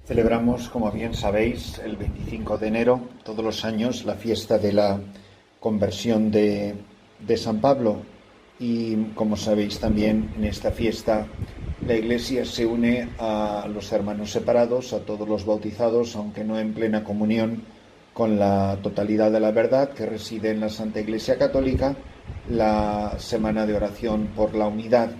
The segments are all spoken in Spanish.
Celebramos, como bien sabéis, el 25 de enero, todos los años, la fiesta de la conversión de San Pablo. Y, como sabéis también, en esta fiesta la Iglesia se une a los hermanos separados, a todos los bautizados, aunque no en plena comunión con la totalidad de la verdad, que reside en la Santa Iglesia Católica. La semana de oración por la unidad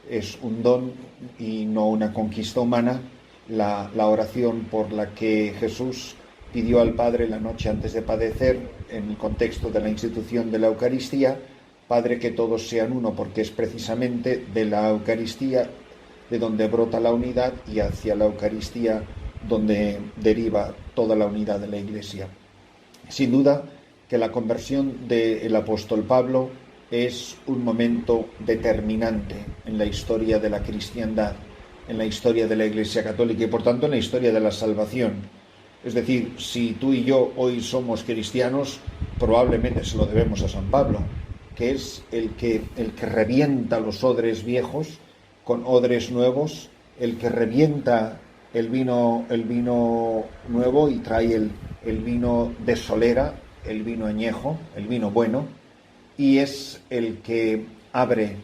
es un don y no una conquista humana. La oración por la que Jesús pidió al Padre la noche antes de padecer, en el contexto de la institución de la Eucaristía: Padre, que todos sean uno, porque es precisamente de la Eucaristía de donde brota la unidad y hacia la Eucaristía donde deriva toda la unidad de la Iglesia. Sin duda que la conversión del apóstol Pablo es un momento determinante en la historia de la cristiandad, en la historia de la Iglesia Católica y, por tanto, en la historia de la salvación. Es decir, si tú y yo hoy somos cristianos, probablemente se lo debemos a San Pablo, que es el que revienta los odres viejos con odres nuevos, el que revienta el vino nuevo y trae el vino de solera, el vino añejo, el vino bueno, y es el que abre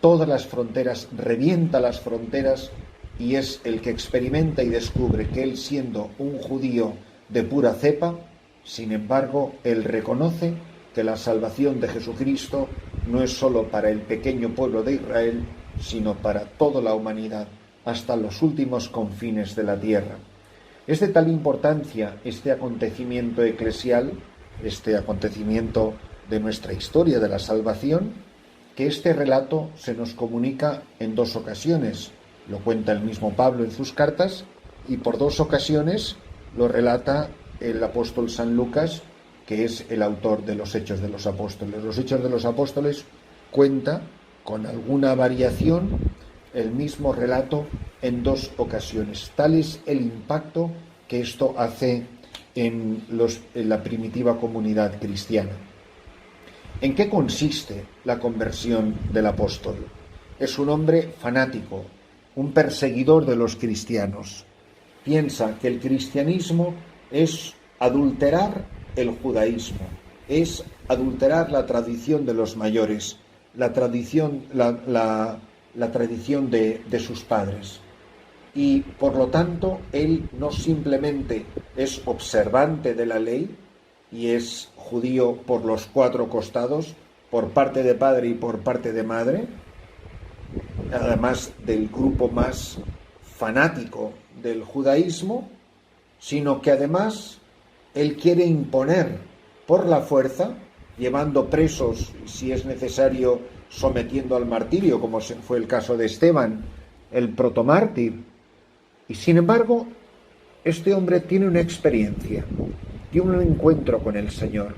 todas las fronteras, revienta las fronteras, y es el que experimenta y descubre que él, siendo un judío de pura cepa, sin embargo, él reconoce que la salvación de Jesucristo no es sólo para el pequeño pueblo de Israel, sino para toda la humanidad, hasta los últimos confines de la tierra. Es de tal importancia este acontecimiento eclesial, este acontecimiento de nuestra historia de la salvación, que este relato se nos comunica en dos ocasiones. Lo cuenta el mismo Pablo en sus cartas, y por dos ocasiones lo relata el apóstol San Lucas, que es el autor de los Hechos de los Apóstoles. Los Hechos de los Apóstoles cuenta, con alguna variación, el mismo relato en dos ocasiones. Tal es el impacto que esto hace en la primitiva comunidad cristiana. ¿En qué consiste la conversión del apóstol? Es un hombre fanático, un perseguidor de los cristianos. Piensa que el cristianismo es adulterar el judaísmo, es adulterar la tradición de los mayores, la tradición de sus padres. Y por lo tanto, él no simplemente es observante de la ley y es judío por los cuatro costados, por parte de padre y por parte de madre, además del grupo más fanático del judaísmo, sino que además él quiere imponer por la fuerza, llevando presos, si es necesario, sometiendo al martirio, como fue el caso de Esteban, el protomártir. Y sin embargo, este hombre tiene una experiencia, tiene un encuentro con el Señor.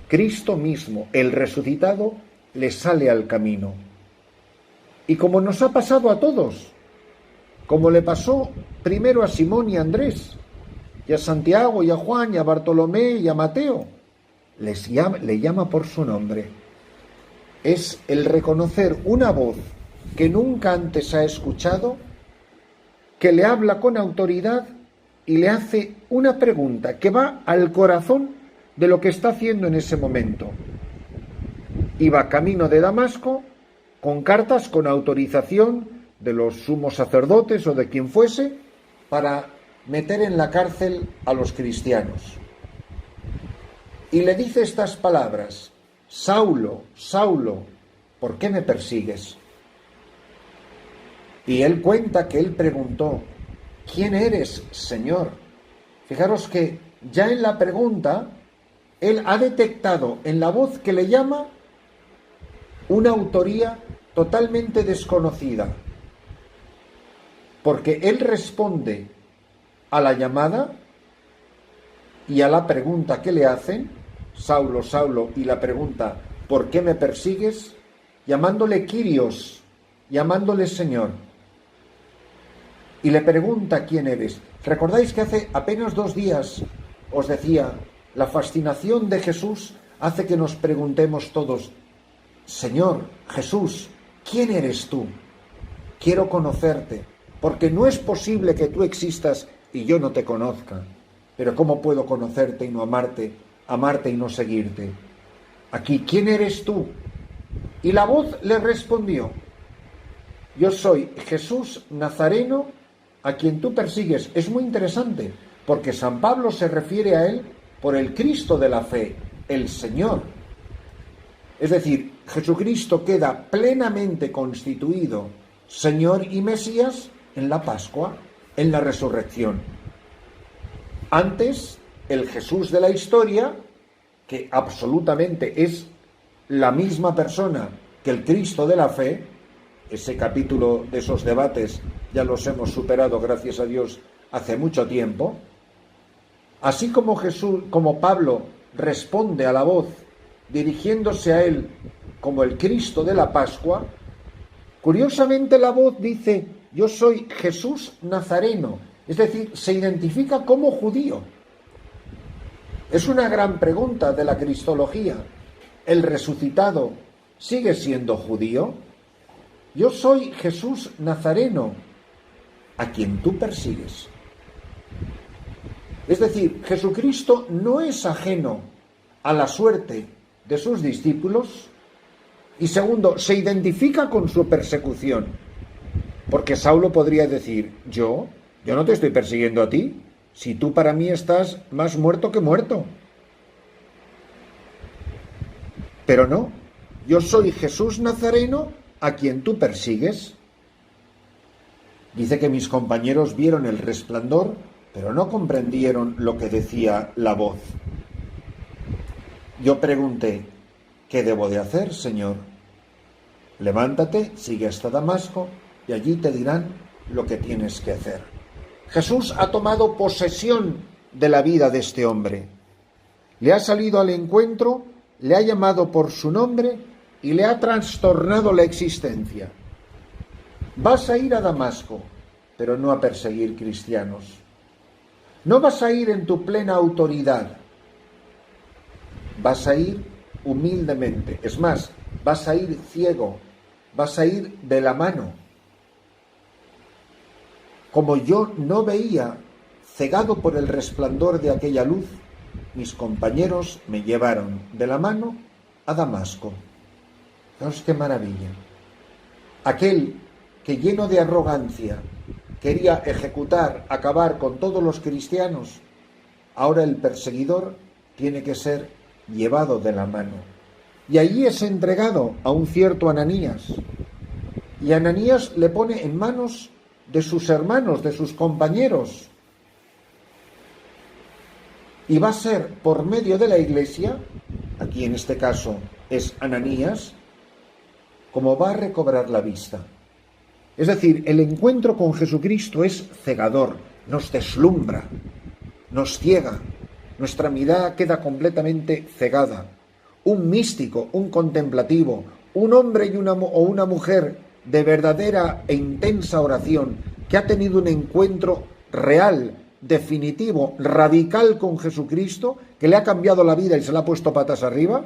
Cristo mismo, el resucitado, le sale al camino. Y como nos ha pasado a todos, como le pasó primero a Simón y a Andrés, y a Santiago y a Juan y a Bartolomé y a Mateo, le llama por su nombre. Es el reconocer una voz que nunca antes ha escuchado, que le habla con autoridad y le hace una pregunta que va al corazón de lo que está haciendo en ese momento. Iba camino de Damasco con cartas con autorización de los sumos sacerdotes o de quien fuese para meter en la cárcel a los cristianos. Y le dice estas palabras: Saulo, Saulo, ¿por qué me persigues? Y él cuenta que él preguntó: ¿quién eres, Señor? Fijaros que ya en la pregunta él ha detectado en la voz que le llama una autoría totalmente desconocida, porque él responde a la llamada y a la pregunta que le hacen, Saulo, Saulo, y la pregunta, ¿por qué me persigues?, llamándole Kyrios, llamándole Señor. Y le pregunta: ¿quién eres? ¿Recordáis que hace apenas 2 días os decía, la fascinación de Jesús hace que nos preguntemos todos: Señor, Jesús, ¿quién eres tú? Quiero conocerte. porque no es posible que tú existas y yo no te conozca. Pero ¿cómo puedo conocerte y no amarte, amarte y no seguirte? Aquí, ¿quién eres tú? Y la voz le respondió: yo soy Jesús Nazareno, a quien tú persigues. Es muy interesante, porque San Pablo se refiere a él por el Cristo de la fe, el Señor. Es decir, Jesucristo queda plenamente constituido Señor y Mesías en la Pascua, en la resurrección. Antes, el Jesús de la historia, que absolutamente es la misma persona que el Cristo de la fe, ese capítulo de esos debates ya los hemos superado, gracias a Dios, hace mucho tiempo. Así como como Pablo responde a la voz dirigiéndose a él como el Cristo de la Pascua, curiosamente la voz dice: yo soy Jesús Nazareno, es decir, se identifica como judío. Es una gran pregunta de la cristología. ¿El resucitado sigue siendo judío? Yo soy Jesús Nazareno, a quien tú persigues. Es decir, Jesucristo no es ajeno a la suerte de sus discípulos, y segundo, se identifica con su persecución, porque Saulo podría decir: yo no te estoy persiguiendo a ti, si tú para mí estás más muerto que muerto. Pero no, yo soy Jesús Nazareno, a quien tú persigues. Dice que mis compañeros vieron el resplandor, pero no comprendieron lo que decía la voz. Yo pregunté: ¿qué debo de hacer, Señor? Levántate, sigue hasta Damasco, y allí te dirán lo que tienes que hacer. Jesús ha tomado posesión de la vida de este hombre. Le ha salido al encuentro, le ha llamado por su nombre y le ha trastornado la existencia. Vas a ir a Damasco, pero no a perseguir cristianos. No vas a ir en tu plena autoridad. Vas a ir humildemente. Es más, vas a ir ciego, vas a ir de la mano. Como yo no veía, cegado por el resplandor de aquella luz, mis compañeros me llevaron de la mano a Damasco. Fijaos qué maravilla. Aquel que, lleno de arrogancia, quería acabar con todos los cristianos, ahora el perseguidor tiene que ser llevado de la mano. Y allí es entregado a un cierto Ananías. Y Ananías le pone en manos de sus hermanos, de sus compañeros. Y va a ser por medio de la Iglesia, aquí en este caso es Ananías, como va a recobrar la vista. Es decir, el encuentro con Jesucristo es cegador, nos deslumbra, nos ciega, nuestra mirada queda completamente cegada. Un místico, un contemplativo, un hombre o una mujer de verdadera e intensa oración, que ha tenido un encuentro real, definitivo, radical con Jesucristo, que le ha cambiado la vida y se la ha puesto patas arriba.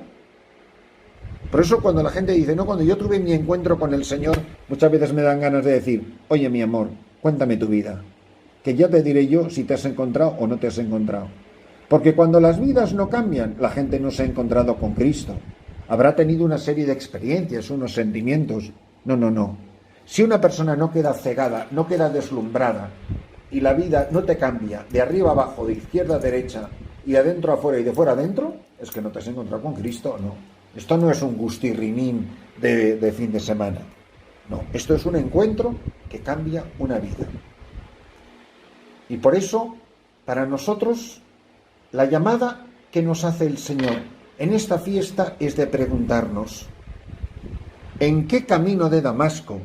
Por eso cuando la gente dice: no, cuando yo tuve mi encuentro con el Señor, muchas veces me dan ganas de decir: oye, mi amor, cuéntame tu vida, que ya te diré yo si te has encontrado o no te has encontrado. Porque cuando las vidas no cambian, la gente no se ha encontrado con Cristo. Habrá tenido una serie de experiencias, unos sentimientos. No. Si una persona no queda cegada, no queda deslumbrada, y la vida no te cambia de arriba abajo, de izquierda a derecha, y de adentro a fuera y de fuera adentro, es que no te has encontrado con Cristo, no. Esto no es un gustirrinín de fin de semana. No, esto es un encuentro que cambia una vida. Y por eso, para nosotros, la llamada que nos hace el Señor en esta fiesta es de preguntarnos: ¿en qué camino de Damasco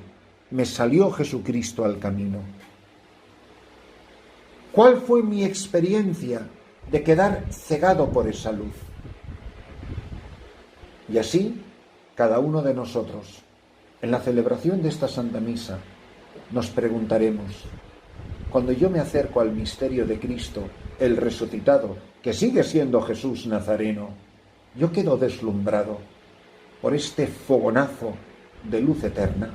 me salió Jesucristo al camino? ¿Cuál fue mi experiencia de quedar cegado por esa luz? Y así, cada uno de nosotros, en la celebración de esta Santa Misa, nos preguntaremos: cuando yo me acerco al misterio de Cristo, el resucitado, que sigue siendo Jesús Nazareno, yo quedo deslumbrado por este fogonazo de luz eterna.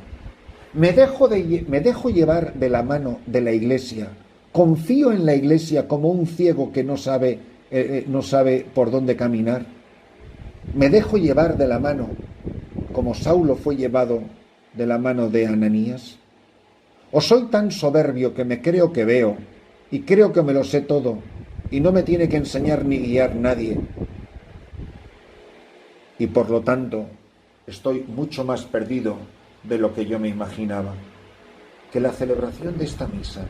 Me dejo llevar de la mano de la Iglesia. Confío en la Iglesia como un ciego que no sabe por dónde caminar. Me dejo llevar de la mano como Saulo fue llevado de la mano de Ananías. ¿O soy tan soberbio que me creo que veo y creo que me lo sé todo y no me tiene que enseñar ni guiar nadie? Y por lo tanto estoy mucho más perdido de lo que yo me imaginaba. Que la celebración de esta misa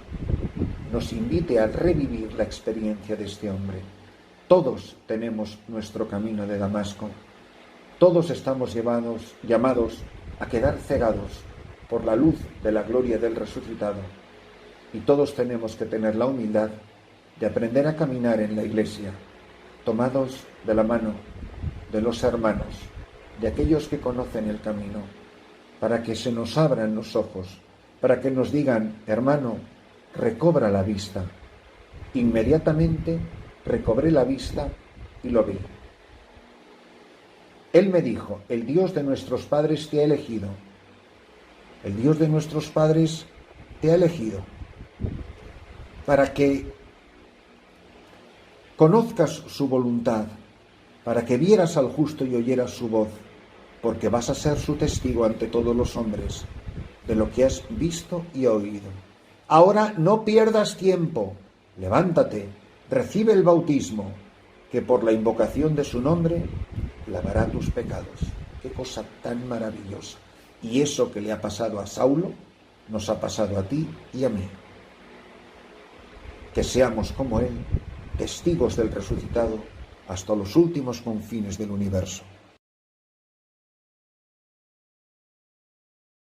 nos invite a revivir la experiencia de este hombre. Todos tenemos nuestro camino de Damasco. Todos estamos llamados a quedar cegados por la luz de la gloria del resucitado. Y todos tenemos que tener la humildad de aprender a caminar en la Iglesia, tomados de la mano de los hermanos, de aquellos que conocen el camino, para que se nos abran los ojos, para que nos digan: hermano, recobra la vista. Inmediatamente recobré la vista y lo vi. Él me dijo: el Dios de nuestros padres te ha elegido. El Dios de nuestros padres te ha elegido para que conozcas su voluntad, para que vieras al justo y oyeras su voz, porque vas a ser su testigo ante todos los hombres de lo que has visto y oído. Ahora no pierdas tiempo, levántate, recibe el bautismo, que por la invocación de su nombre lavará tus pecados. Qué cosa tan maravillosa. Y eso que le ha pasado a Saulo, nos ha pasado a ti y a mí. Que seamos como él, testigos del resucitado hasta los últimos confines del universo.